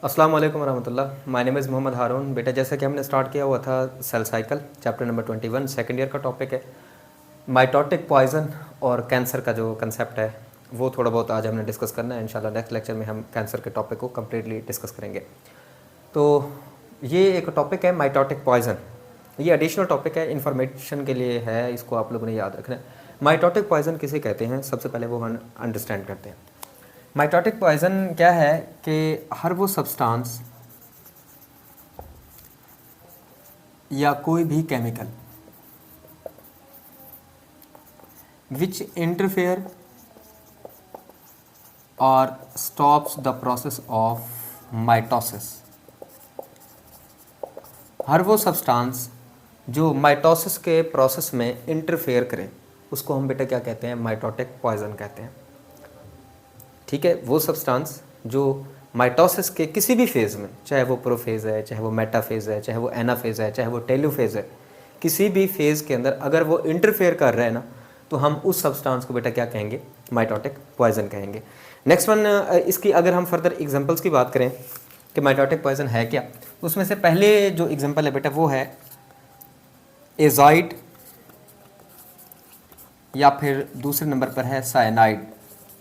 अस्सलाम वालेकुम रहमतुल्लाह। My name is Mohammad Haroon. बेटा जैसा कि हमने स्टार्ट किया हुआ था cell cycle chapter number 21 second year का टॉपिक है माइटोटिक पॉइजन और कैंसर का जो कंसेप्ट है वो थोड़ा बहुत आज हमने डिस्कस करना है। इंशाल्लाह नेक्स्ट लेक्चर में हम कैंसर के टॉपिक को कम्प्लीटली डिस्कस करेंगे। तो ये एक टॉपिक है माइटोटिक पॉइजन। ये एडिशनल टॉपिक है, इन्फॉर्मेशन के लिए है, इसको आप लोगों ने याद रखना है। माइटोटिक पॉइजन किसे कहते हैं सबसे पहले वो हम अंडरस्टैंड करते हैं। माइटोटिक पॉइजन क्या है कि हर वो सब्सटेंस या कोई भी केमिकल विच इंटरफेयर और stops the process of mitosis. हर वो सब्सटेंस जो माइटोसिस के प्रोसेस में इंटरफेयर करे उसको हम बेटा क्या कहते हैं, माइटोटिक पॉइजन कहते हैं। ठीक है, वो सब्सटेंस जो माइटोसिस के किसी भी फेज़ में, चाहे वो प्रोफेज़ है, चाहे वो मेटाफेज़ है, चाहे वो एनाफेज़ है, चाहे वो टेलोफेज़ है, किसी भी फेज़ के अंदर अगर वो इंटरफेयर कर रहा है ना तो हम उस सब्सटेंस को बेटा क्या कहेंगे, माइटोटिक पॉइजन कहेंगे। नेक्स्ट वन, इसकी अगर हम फर्दर एग्जांपल्स की बात करें कि माइटोटिक पॉइजन है क्या, उसमें से पहले जो एग्जांपल है बेटा वो है एजाइड या फिर दूसरे नंबर पर है साइनाइड।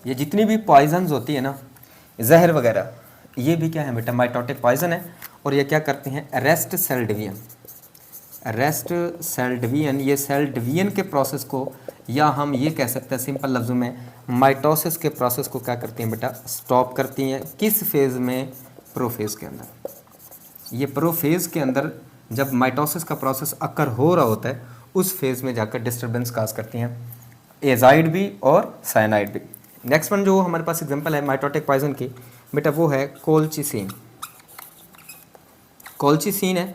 ये जितनी भी पॉइजन्स होती है ना, जहर वगैरह, ये भी क्या है बेटा, माइटोटिक पॉइजन है। और ये क्या करते हैं, arrest cell division. Arrest cell division, ये सेल डिवीजन के प्रोसेस को, या हम ये कह सकते हैं सिंपल लफ्ज़ों में माइटोसिस के प्रोसेस को क्या करती हैं बेटा, स्टॉप करती हैं। किस फेज़ में, प्रोफेज़ के अंदर। ये प्रोफेज़ के अंदर जब माइटोसिस का प्रोसेस अकर हो रहा होता है उस फेज़ में जाकर डिस्टर्बेंस काज करती हैं, एजाइड भी और साइनाइड भी। नेक्स्ट वन जो हमारे पास एग्जांपल है माइटोटिक पॉइजन की बेटा वो है कोलचिसिन। कोलचिसिन है,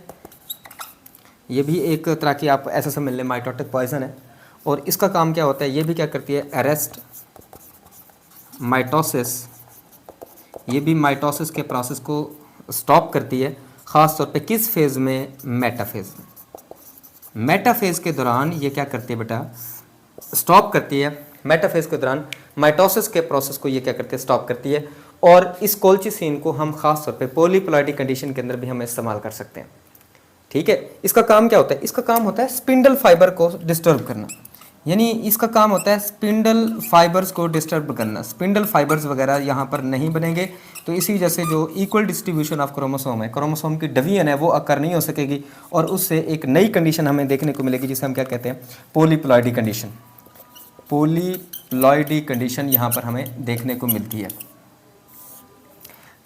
ये भी एक तरह की आप ऐसा समझ लें माइटोटिक पॉइजन है। और इसका काम क्या होता है, ये भी क्या करती है, अरेस्ट माइटोसिस। ये भी माइटोसिस के प्रोसेस को स्टॉप करती है, ख़ास तौर पे किस फेज़ में, मेटाफेज़ में। मेटाफेज़ के दौरान ये क्या करती है बेटा, स्टॉप करती है। मेटाफेज़ के दौरान माइटोसिस के प्रोसेस को ये क्या करती है, स्टॉप करती है। और इस कोलचिसिन को हम खास तौर पे पॉलीप्लॉइडी कंडीशन के अंदर भी हम इस्तेमाल कर सकते हैं। ठीक है, इसका काम क्या होता है, इसका काम होता है स्पिंडल फाइबर को डिस्टर्ब करना। यानी इसका काम होता है स्पिंडल फाइबर्स को डिस्टर्ब करना। स्पिंडल फाइबर्स वगैरह यहाँ पर नहीं बनेंगे, तो इसी वजह से जो इक्वल डिस्ट्रीब्यूशन ऑफ क्रोमोसोम है, क्रोमोसोम की डिवीजन है, वो अकर नहीं हो सकेगी। और उससे एक नई कंडीशन हमें देखने को मिलेगी जिसे हम क्या कहते हैं, पॉलीप्लॉइडी कंडीशन। पॉलीप्लॉइडी कंडीशन यहाँ पर हमें देखने को मिलती है।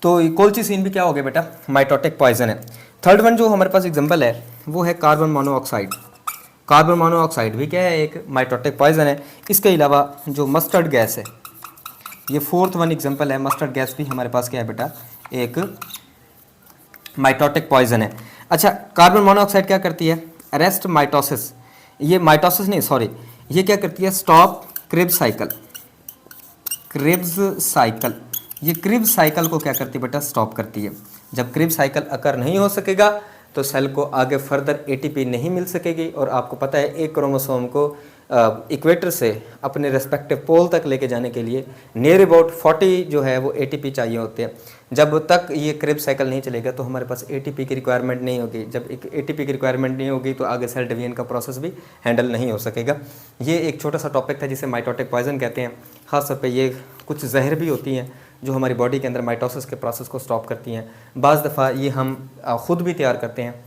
तो कोलचिसिन भी क्या हो गया बेटा, माइटोटिक पॉइजन है। थर्ड वन जो हमारे पास एग्जांपल है वो है कार्बन मोनोऑक्साइड। कार्बन मोनोऑक्साइड भी क्या है, एक माइटोटिक पॉइजन है। इसके अलावा जो मस्टर्ड गैस है, ये फोर्थ वन एग्जांपल है। मस्टर्ड गैस भी हमारे पास क्या है बेटा, एक माइटोटिक पॉइजन है। अच्छा, कार्बन मोनोऑक्साइड क्या करती है, अरेस्ट माइटोसिस। ये माइटोसिस नहीं, सॉरी, ये क्या करती है, stop cribs cycle. Cribs cycle, ये क्रिब्स साइकिल को क्या करती है बेटा, स्टॉप करती है। जब क्रिब्स साइकिल अकर नहीं हो सकेगा तो सेल को आगे फर्दर एटीपी नहीं मिल सकेगी। और आपको पता है एक क्रोमोसोम को इक्वेटर से अपने रेस्पेक्टिव पोल तक लेके जाने के लिए नियर अबाउट 40 जो है वो एटीपी चाहिए होते हैं। जब तक ये क्रिब साइकिल नहीं चलेगा तो हमारे पास एटीपी की रिक्वायरमेंट नहीं होगी। जब एक एटीपी की रिक्वायरमेंट नहीं होगी तो आगे सेल डिवीजन का प्रोसेस भी हैंडल नहीं हो सकेगा। ये एक छोटा सा टॉपिक था जिसे माइटोटिक पॉइजन कहते हैं। ख़ास तौर पे ये कुछ जहर भी होती हैं जो हमारी बॉडी के अंदर माइटोसिस के प्रोसेस को स्टॉप करती हैं। बाज़ दफ़ा ये हम ख़ुद भी तैयार करते हैं।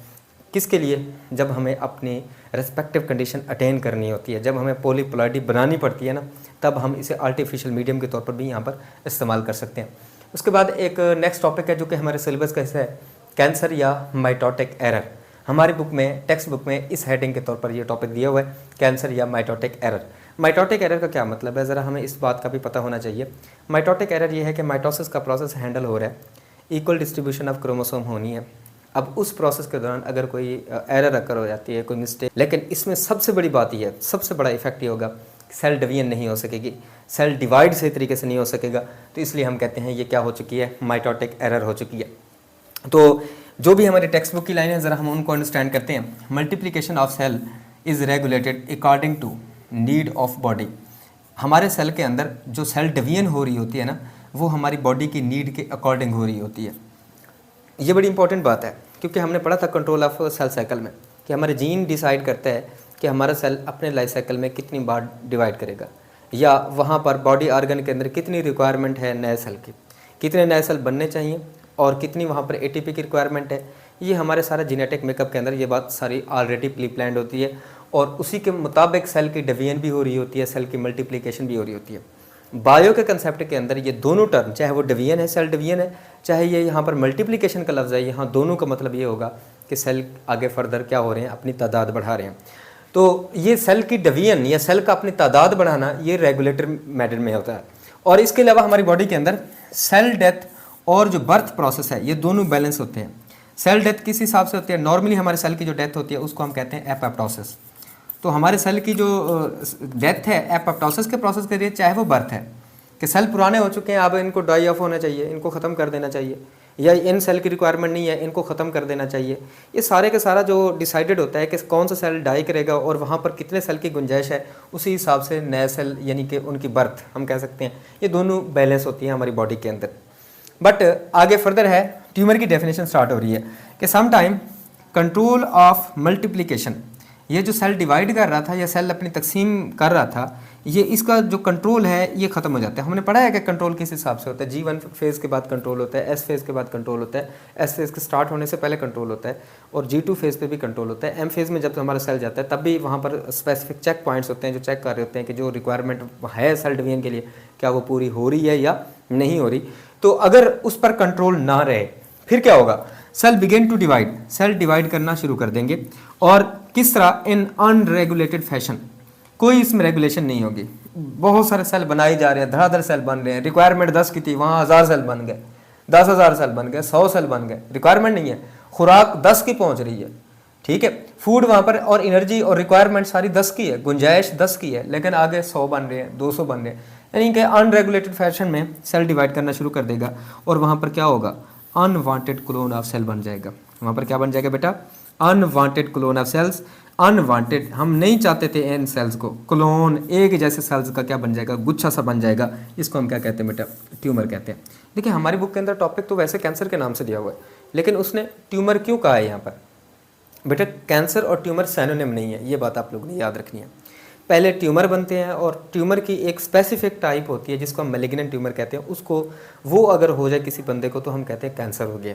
किसके लिए, जब हमें अपनी रेस्पेक्टिव कंडीशन अटेन करनी होती है, जब हमें पॉलीप्लॉइडी बनानी पड़ती है ना, तब हम इसे आर्टिफिशियल मीडियम के तौर पर भी यहाँ पर इस्तेमाल कर सकते हैं। उसके बाद एक नेक्स्ट टॉपिक है जो कि हमारे सिलेबस का हिस्सा है, कैंसर या माइटोटिक एरर। हमारी बुक में, टेक्स्ट बुक में इस हेडिंग के तौर पर यह टॉपिक दिया हुआ है, कैंसर या माइटोटिक एरर। माइटोटिक एरर का क्या मतलब है, ज़रा हमें इस बात का भी पता होना चाहिए। माइटोटिक एरर ये है कि माइटोसिस का प्रोसेस हैंडल हो रहा है, इक्वल डिस्ट्रीब्यूशन ऑफ क्रोमोसोम होनी है। अब उस प्रोसेस के दौरान अगर कोई एरर अकर हो जाती है, कोई मिस्टेक, लेकिन इसमें सबसे बड़ी बात यह है, सबसे बड़ा इफेक्ट ये होगा, सेल डिवीजन नहीं हो सकेगी, सेल डिवाइड सही तरीके से नहीं हो सकेगा। तो इसलिए हम कहते हैं ये क्या हो चुकी है, माइटोटिक एरर हो चुकी है। तो जो भी हमारी टेक्स्ट बुक की लाइन है ज़रा हम उनको अंडरस्टैंड करते हैं। Multiplication of cell is regulated according to need of body. हमारे सेल के अंदर जो सेल डिवीजन हो रही होती है ना, वो हमारी बॉडी की नीड के अकॉर्डिंग हो रही होती है। ये बड़ी इंपॉर्टेंट बात है, क्योंकि हमने पढ़ा था कंट्रोल ऑफ सेल साइकिल में कि हमारे जीन डिसाइड करता है कि हमारा सेल अपने लाइफ साइकिल में कितनी बार डिवाइड करेगा, या वहाँ पर बॉडी ऑर्गन के अंदर कितनी रिक्वायरमेंट है नए सेल की, कितने नए सेल बनने चाहिए और कितनी वहाँ पर एटीपी की रिक्वायरमेंट है। ये हमारे सारा जेनेटिक मेकअप के अंदर ये बात सारी ऑलरेडी प्री प्लान्ड होती है, और उसी के मुताबिक सेल की डिवीजन भी हो रही होती है, सेल की मल्टीप्लिकेशन भी हो रही होती है। बायो के कंसेप्ट के अंदर ये दोनों टर्म, चाहे वो डिवीजन है, सेल डिवीजन है, चाहे ये यहाँ पर मल्टीप्लिकेशन का लफ्ज़ है, यहाँ दोनों का मतलब ये होगा कि सेल आगे फर्दर क्या हो रहे हैं, अपनी तादाद बढ़ा रहे हैं। तो ये सेल की डिवीजन या सेल का अपनी तादाद बढ़ाना ये रेगुलेटर मेथड में होता है। और इसके अलावा हमारी बॉडी के अंदर सेल डेथ और जो बर्थ प्रोसेस है ये दोनों बैलेंस होते हैं। सेल डेथ किस हिसाब से होती है? नॉर्मली हमारे सेल की जो डेथ होती है उसको हम कहते हैं एपोप्टोसिस। तो हमारे सेल की जो डेथ है एपोप्टोसिस के प्रोसेस के लिए, चाहे वो बर्थ है कि सेल पुराने हो चुके हैं, अब इनको डाई ऑफ होना चाहिए, इनको ख़त्म कर देना चाहिए, या इन सेल की रिक्वायरमेंट नहीं है, इनको ख़त्म कर देना चाहिए, ये सारे के सारा जो डिसाइडेड होता है कि कौन सा सेल डाई करेगा और वहाँ पर कितने सेल की गुंजाइश है, उसी हिसाब से नए सेल यानी कि उनकी बर्थ हम कह सकते हैं, ये दोनों बैलेंस होती हैं हमारी बॉडी के अंदर। बट आगे फर्दर है, ट्यूमर की डेफिनेशन स्टार्ट हो रही है कि some time control of multiplication, ये जो सेल डिवाइड कर रहा था या सेल अपनी तकसीम कर रहा था, ये इसका जो कंट्रोल है ये ख़त्म हो जाता है। हमने पढ़ा है कि कंट्रोल किस हिसाब से होता है, G1 फेज़ के बाद कंट्रोल होता है, S फेज़ के बाद कंट्रोल होता है, S फेज़ के स्टार्ट होने से पहले कंट्रोल होता है, और G2 फेज़ पे भी कंट्रोल होता है। M फेज़ में जब हमारा सेल जाता है तब भी वहाँ पर स्पेसिफिक चेक पॉइंट्स होते हैं जो चेक कर रहे होते हैं कि जो रिक्वायरमेंट है सेल डिवीजन के लिए क्या वो पूरी हो रही है या नहीं हो रही। तो अगर उस पर कंट्रोल ना रहे फिर क्या होगा? Cell begin to divide, cell divide करना शुरू कर देंगे। और किस तरह? इन अनरेगुलेटेड फैशन, कोई इसमें रेगुलेशन नहीं होगी। बहुत सारे सेल बनाए जा रहे हैं, धड़ाधड़ सेल बन रहे हैं, रिक्वायरमेंट 10 की थी वहाँ 1000 सेल बन गए, 10,000 सेल बन गए, 100 सेल बन गए, रिक्वायरमेंट नहीं है, खुराक 10 की पहुँच रही है, ठीक है, फूड वहाँ पर और एनर्जी और रिक्वायरमेंट सारी 10 की है, गुंजाइश 10 की है, लेकिन आगे 100 बन रहे हैं, 200 बन रहे हैं, यानी कि अनरेगुलेटेड फैशन में सेल डिवाइड करना शुरू कर देगा। और वहाँ पर क्या होगा? अनवांटेड क्लोन ऑफ सेल बन जाएगा। वहाँ पर क्या बन जाएगा बेटा? Unwanted clone of cells. Unwanted, हम नहीं चाहते थे इन सेल्स को, क्लोन एक जैसे सेल्स का क्या बन जाएगा? गुच्छा सा बन जाएगा। इसको हम क्या कहते हैं बेटा? ट्यूमर कहते हैं। देखिए हमारी बुक के अंदर टॉपिक तो वैसे कैंसर के नाम से दिया हुआ है, लेकिन उसने ट्यूमर क्यों कहा है यहाँ पर? बेटा कैंसर और ट्यूमर सिनोनिम नहीं है, ये बात आप लोगों ने याद रखनी है। पहले ट्यूमर बनते हैं और ट्यूमर की एक स्पेसिफिक टाइप होती है जिसको हम मैलिग्नेंट ट्यूमर कहते हैं, उसको वो अगर हो जाए किसी बंदे को तो हम कहते हैं कैंसर हो गया।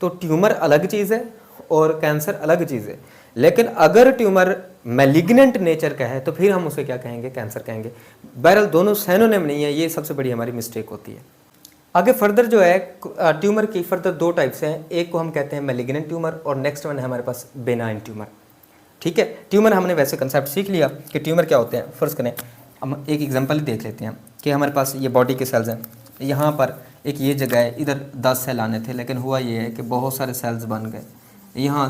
तो ट्यूमर अलग चीज़ है और कैंसर अलग चीज़ है। लेकिन अगर ट्यूमर मैलिग्नेंट नेचर का है तो फिर हम उसे क्या कहेंगे? कैंसर कहेंगे। बहरहाल दोनों सिनोनिम नहीं है, ये सबसे बड़ी हमारी मिस्टेक होती है। आगे फर्दर जो है ट्यूमर की फर्दर दो टाइप्स हैं, एक को हम कहते हैं मैलिग्नेंट ट्यूमर और नेक्स्ट वन है हमारे पास बेनाइन ट्यूमर। ठीक है, ट्यूमर हमने वैसे कंसेप्ट सीख लिया कि ट्यूमर क्या होते हैं। फर्स्ट करें, हम एक एग्जांपल देख लेते हैं कि हमारे पास ये बॉडी के सेल्स हैं, यहाँ पर एक ये जगह है, इधर 10 सेल आने थे, लेकिन हुआ ये है कि बहुत सारे सेल्स बन गए, यहाँ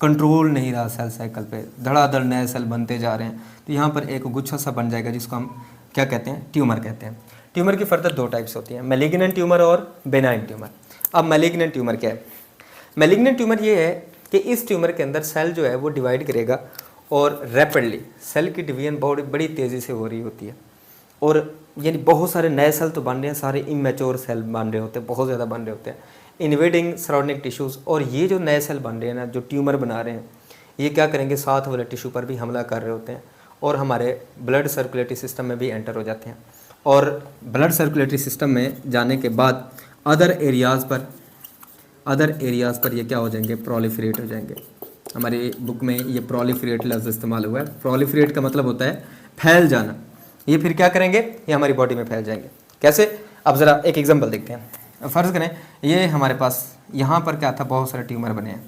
कंट्रोल नहीं रहा सेल साइकिल पे, धड़ाधड़ नए सेल बनते जा रहे हैं, तो यहाँ पर एक गुच्छा सा बन जाएगा जिसको हम क्या कहते हैं? ट्यूमर कहते हैं। ट्यूमर की फर्दर दो टाइप्स होती हैं, मैलिग्नेंट ट्यूमर और बेनाइन ट्यूमर। अब मैलिग्नेंट ट्यूमर क्या है? मैलिग्नेंट ट्यूमर ये है कि इस ट्यूमर के अंदर सेल जो है वो डिवाइड करेगा और रैपिडली सेल की डिवीजन बड़ी तेज़ी से हो रही होती है, और यानी बहुत सारे नए सेल तो बन रहे हैं, सारे इमेच्योर सेल बन रहे होते हैं, बहुत ज़्यादा बन रहे होते हैं, इन्वेडिंग सराउंडिंग टिश्यूज़। और ये जो नए सेल बन रहे हैं ना, जो ट्यूमर बना रहे हैं, ये क्या करेंगे? साथ वाले टिश्यू पर भी हमला कर रहे होते हैं और हमारे ब्लड सर्कुलेटरी सिस्टम में भी एंटर हो जाते हैं, और ब्लड सर्कुलेटरी सिस्टम में जाने के बाद अदर एरियाज़ पर ये क्या हो जाएंगे? प्रोलिफरेट हो जाएंगे। हमारी बुक में ये प्रोलिफरेट लफ्ज़ इस्तेमाल हुआ है। प्रोलिफरेट का मतलब होता है फैल जाना। ये फिर क्या करेंगे? ये हमारी बॉडी में फैल जाएंगे। कैसे? अब ज़रा एक एग्जांपल देखते हैं। फ़र्ज़ करें ये हमारे पास यहाँ पर क्या था? बहुत सारे ट्यूमर बने हैं,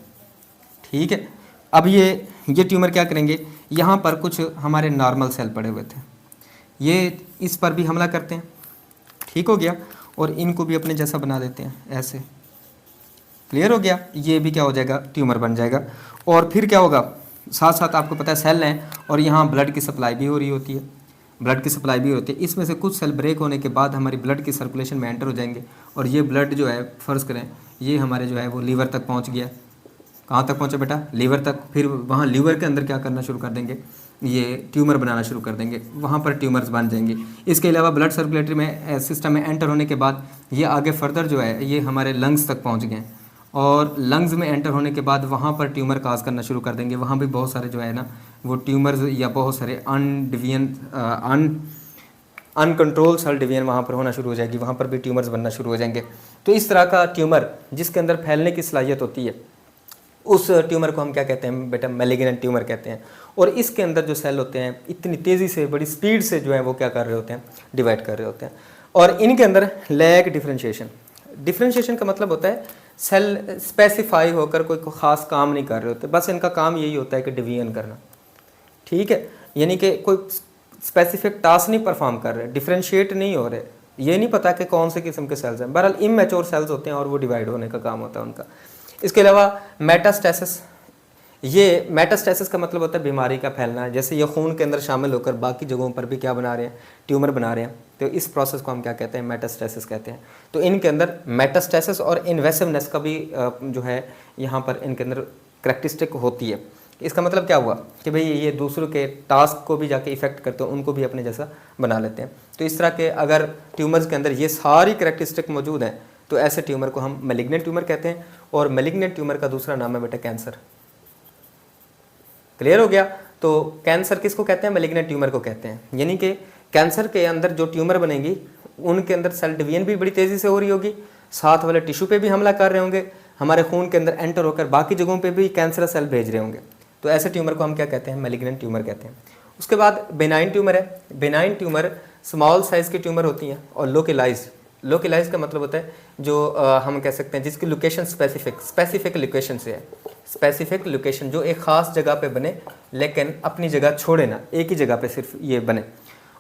ठीक है। अब ये ट्यूमर क्या करेंगे? यहाँ पर कुछ हमारे नॉर्मल सेल पड़े हुए थे, ये इस पर भी हमला करते हैं, ठीक हो गया, और इनको भी अपने जैसा बना देते हैं, ऐसे। क्लियर हो गया? ये भी क्या हो जाएगा? ट्यूमर बन जाएगा। और फिर क्या होगा? साथ साथ आपको पता है सेल हैं और यहाँ ब्लड की सप्लाई भी हो रही होती है, इसमें से कुछ सेल ब्रेक होने के बाद हमारी ब्लड की सर्कुलेशन में एंटर हो जाएंगे, और ये ब्लड जो है फ़र्ज़ करें ये हमारे जो है वो लीवर तक पहुँच गया। कहाँ तक पहुँचा बेटा? लीवर तक। फिर वहाँ लीवर के अंदर क्या करना शुरू कर देंगे? ये ट्यूमर बनाना शुरू कर देंगे, वहाँ पर ट्यूमर्स बन जाएंगे। इसके अलावा ब्लड सर्कुलेटरी में सिस्टम में एंटर होने के बाद ये आगे फर्दर जो है ये हमारे लंग्स तक पहुँच गए, और लंग्स में एंटर होने के बाद वहाँ पर ट्यूमर काज करना शुरू कर देंगे। वहाँ भी बहुत सारे जो है ना वो ट्यूमर्स या बहुत सारे अनकंट्रोल सेल डिवीजन वहाँ पर होना शुरू हो जाएगी, वहाँ पर भी ट्यूमर्स बनना शुरू हो जाएंगे। तो इस तरह का ट्यूमर जिसके अंदर फैलने की सलाहियत होती है उस ट्यूमर को हम क्या कहते हैं बेटा, मैलिग्नेंट ट्यूमर कहते हैं। और इसके अंदर जो सेल होते हैं इतनी तेज़ी से, बड़ी स्पीड से जो है वो क्या कर रहे होते हैं, डिवाइड कर रहे होते हैं। और इनके अंदर लैग डिफ्रेंशिएशन, डिफ्रेंशिएशन का मतलब होता है सेल स्पेसिफाई होकर कोई ख़ास काम नहीं कर रहे होते, बस इनका काम यही होता है कि डिवीजन करना, ठीक है। यानी कि कोई स्पेसिफिक टास्क नहीं परफॉर्म कर रहे, डिफ्रेंशिएट नहीं हो रहे, ये नहीं पता कि कौन से किस्म के सेल्स हैं। बहरहाल इमैच्योर सेल्स होते हैं और वो डिवाइड होने का काम होता है उनका। इसके अलावा मेटास्टेसिस, ये मेटास्टेसिस का मतलब होता है बीमारी का फैलना। जैसे ये खून के अंदर शामिल होकर बाकी जगहों पर भी क्या बना रहे हैं, ट्यूमर बना रहे हैं। तो इस प्रोसेस को हम क्या कहते हैं, मेटास्टेसिस कहते हैं। तो इनके अंदर मेटास्टेसिस और इन्वेसिवनेस का भी जो है यहाँ पर इनके अंदर करैक्टरिस्टिक होती है। इसका मतलब क्या हुआ कि भाई ये दूसरों के टास्क को भी जाके इफेक्ट करते हैं, उनको भी अपने जैसा बना लेते हैं। तो इस तरह के अगर ट्यूमर्स के अंदर ये सारी करैक्टरिस्टिक मौजूद हैं तो ऐसे ट्यूमर को हम मैलिग्नेंट ट्यूमर कहते हैं। और मैलिग्नेंट ट्यूमर का दूसरा नाम है बेटा कैंसर। क्लियर हो गया? तो कैंसर किसको कहते हैं, मैलिग्नेंट ट्यूमर को कहते हैं। यानी कि कैंसर के अंदर जो ट्यूमर बनेगी उनके अंदर सेल डिवीजन भी बड़ी तेज़ी से हो रही होगी, साथ वाले टिश्यू पे भी हमला कर रहे होंगे, हमारे खून के अंदर एंटर होकर बाकी जगहों पे भी कैंसर सेल भेज रहे होंगे। तो ऐसे ट्यूमर को हम क्या कहते हैं, मैलिग्नेंट ट्यूमर कहते हैं। उसके बाद बेनाइन ट्यूमर है। बेनाइन ट्यूमर स्मॉल साइज़ की ट्यूमर होती हैं और लोकेलाइज्ड। लोकेलाइज का मतलब होता है जो हम कह सकते हैं जिसकी लोकेशन स्पेसिफिक लोकेशन से है। स्पेसिफिक लोकेशन जो एक ख़ास जगह पे बने लेकिन अपनी जगह छोड़े ना, एक ही जगह पे सिर्फ ये बने।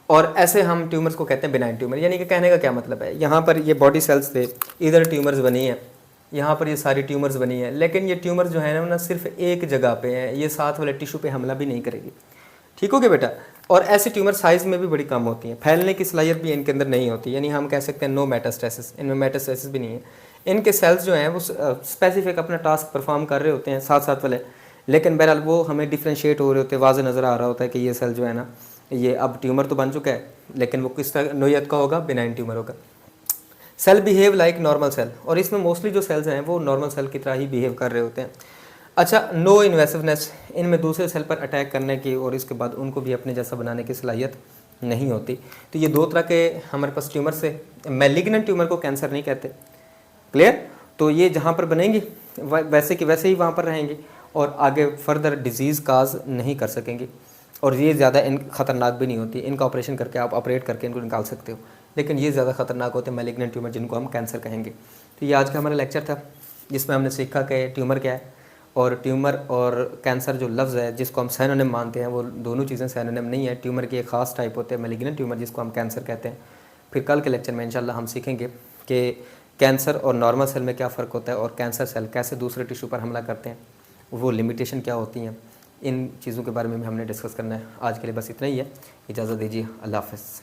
और ऐसे हम ट्यूमर्स को कहते हैं बेनाइन ट्यूमर। यानी कि कहने का क्या मतलब है, यहाँ पर ये बॉडी सेल्स थे, इधर ट्यूमर्स बनी है, यहाँ पर ये सारी ट्यूमर्स बनी है, लेकिन ये ट्यूमर्स जो है ना सिर्फ एक जगह पे है, ये साथ वाले टिश्यू पे हमला भी नहीं करेगी। ठीक हो गया बेटा? और ऐसी ट्यूमर साइज़ में भी बड़ी कम होती हैं, फैलने की सलाहियत भी इनके अंदर नहीं होती। यानी हम कह सकते हैं नो मेटास्टेसिस, इनमें मेटास्टेसिस भी नहीं है। इनके सेल्स जो हैं वो स्पेसिफिक अपना टास्क परफॉर्म कर रहे होते हैं साथ साथ वाले, लेकिन बहरहाल वो हमें डिफ्रेंशिएट हो रहे होते हैं, वाज़ेह नज़र आ रहा होता है कि ये सेल जो है ना ये अब ट्यूमर तो बन चुका है, लेकिन वो किस तरह नोयत का होगा, बेनाइन ट्यूमर होगा। Cell behave like normal cell, और इसमें मोस्टली जो सेल्स हैं वो नॉर्मल सेल की तरह ही बिहेव कर रहे होते हैं। अच्छा, नो इन्वेसिवनेस, इनमें दूसरे सेल पर अटैक करने की और इसके बाद उनको भी अपने जैसा बनाने की सलाहियत नहीं होती। तो ये दो तरह के हमारे पास ट्यूमर से, मैलिग्नेंट ट्यूमर को कैंसर नहीं कहते। क्लियर? तो ये जहाँ पर बनेंगी वैसे कि वैसे ही वहाँ पर रहेंगी और आगे फर्दर डिजीज़ काज नहीं कर सकेंगी, और ये ज़्यादा ख़तरनाक भी नहीं होती। इनका ऑपरेशन करके आप ऑपरेट करके इनको निकाल सकते हो, लेकिन ये ज़्यादा ख़तरनाक होते हैं मैलिग्नेंट ट्यूमर, जिनको हम कैंसर कहेंगे। तो ये आज का हमारा लेक्चर था जिसमें हमने सीखा कि ट्यूमर क्या है, और ट्यूमर और कैंसर जो लफ्ज़ है जिसको हम सिनोनिम मानते हैं, वो दोनों चीज़ें सिनोनिम नहीं है। ट्यूमर की एक ख़ास टाइप होते हैं मैलिग्नेंट ट्यूमर, जिसको हम कैंसर कहते हैं। फिर कल के लेक्चर में इंशाल्लाह हम सीखेंगे कि कैंसर और नॉर्मल सेल में क्या फ़र्क होता है, और कैंसर सेल कैसे दूसरे टिश्यू पर हमला करते हैं, वो लिमिटेशन क्या होती हैं। इन चीज़ों के बारे में भी हमने डिस्कस करना है। आज के लिए बस इतना ही है, इजाज़त दीजिए, अल्लाह हाफ़िज़।